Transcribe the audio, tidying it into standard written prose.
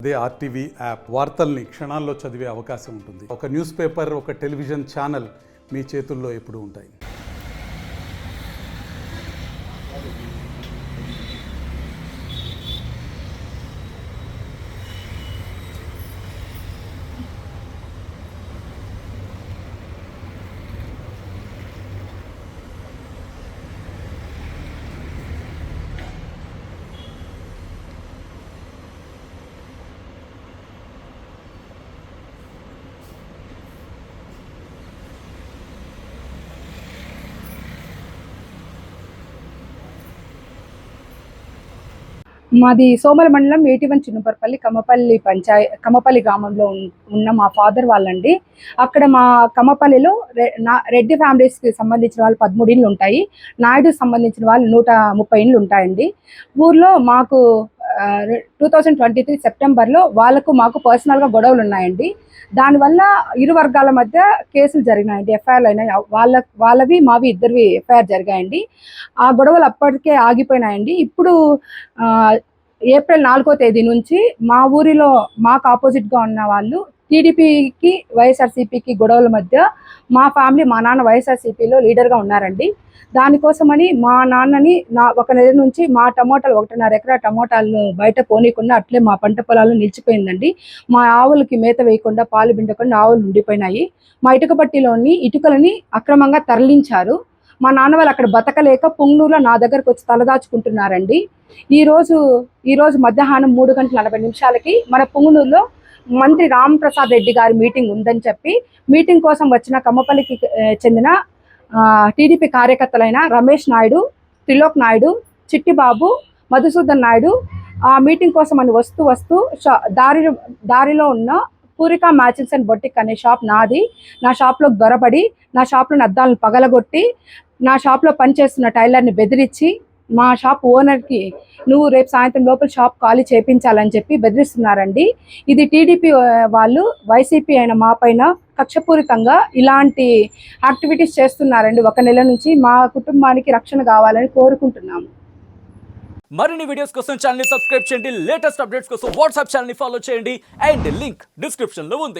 అదే RTV app వార్తల్ని క్షణాల్లో చదివే అవకాశం ఉంటుంది. ఒక న్యూస్ పేపర్, ఒక టెలివిజన్ ఛానల్ మీ చేతుల్లో ఎప్పుడూ ఉంటాయి. మాది సోమల మండలం 81 చిన్నపర్పల్లి కమ్మపల్లి గ్రామంలో ఉన్న మా ఫాదర్ వాళ్ళండి. అక్కడ మా కమ్మపల్లిలో రెడ్డి ఫ్యామిలీస్కి సంబంధించిన వాళ్ళు 13 ఇళ్ళు ఉంటాయి. నాయుడు సంబంధించిన వాళ్ళు 130 ఇళ్ళు ఉంటాయండి. ఊర్లో మాకు 2023 సెప్టెంబర్లో వాళ్ళకు మాకు పర్సనల్గా గొడవలు ఉన్నాయండి. దానివల్ల ఇరు వర్గాల మధ్య కేసులు జరిగినాయండి, ఎఫ్ఐఆర్లు అయినాయి. వాళ్ళవి మావి ఇద్దరివి ఎఫ్ఐఆర్ జరిగాయండి. ఆ గొడవలు అప్పటికే ఆగిపోయినాయండి. ఇప్పుడు ఏప్రిల్ 4వ తేదీ నుంచి మా ఊరిలో మాకు ఆపోజిట్గా ఉన్న వాళ్ళు టీడీపీకి వైఎస్ఆర్సీపీకి గొడవల మధ్య మా ఫ్యామిలీ, మా నాన్న వైఎస్ఆర్సీపీలో లీడర్గా ఉన్నారండి. దానికోసమని మా నాన్నని ఒక నెల నుంచి మా టమోటాలు 1.5 ఎకరా టమోటాలను బయట పోనీయకుండా అట్లే మా పంట పొలాలు నిలిచిపోయిందండి. మా ఆవులకి మేత వేయకుండా, పాలు పిండకుండా ఆవులు ఉండిపోయినాయి. మా ఇటుక పట్టిలోని ఇటుకలని అక్రమంగా తరలించారు. మా నాన్న వాళ్ళు అక్కడ బతకలేక పుంగనూరులో నా దగ్గరకు వచ్చి తలదాచుకుంటున్నారండి. ఈరోజు మధ్యాహ్నం 3:40 మన పుంగనూరులో మంత్రి రాంప్రసాద్ రెడ్డి గారి మీటింగ్ ఉందని చెప్పి మీటింగ్ కోసం వచ్చిన కమ్మపల్లికి చెందిన టీడీపీ కార్యకర్తలైన రమేష్ నాయుడు, త్రిలోక్ నాయుడు, చిట్టిబాబు, మధుసూదన్ నాయుడు ఆ మీటింగ్ కోసం అని వస్తూ దారిలో ఉన్న పూరిక మ్యాచింగ్స్ అండ్ బొటిక్ అనే షాప్ నాది. నా షాప్లో దొరబడి నా షాప్లో అద్దాలను పగలగొట్టి నా షాప్లో పనిచేస్తున్న టైలర్ని బెదిరించి మా షాప్ ఓనర్కి నువ్వు రేపు సాయంత్రం లోపల షాప్ ఖాళీ చేయించాలని చెప్పి బెదిరిస్తున్నారండి. ఇది టీడీపీ వాళ్ళు వైసీపీ అయిన మా పైన కక్షపూరితంగా ఇలాంటి యాక్టివిటీస్ చేస్తున్నారండి. ఒక నెల నుంచి మా కుటుంబానికి రక్షణ కావాలని కోరుకుంటున్నాము. మరిన్ని వీడియోస్ కోసం ఛానల్ ని సబ్స్క్రైబ్ చేయండి. లేటెస్ట్ అప్డేట్స్ కోసం వాట్సాప్ ఛానల్ ని ఫాలో చేయండి. అండ్ లింక్ డిస్క్రిప్షన్ లో ఉంది.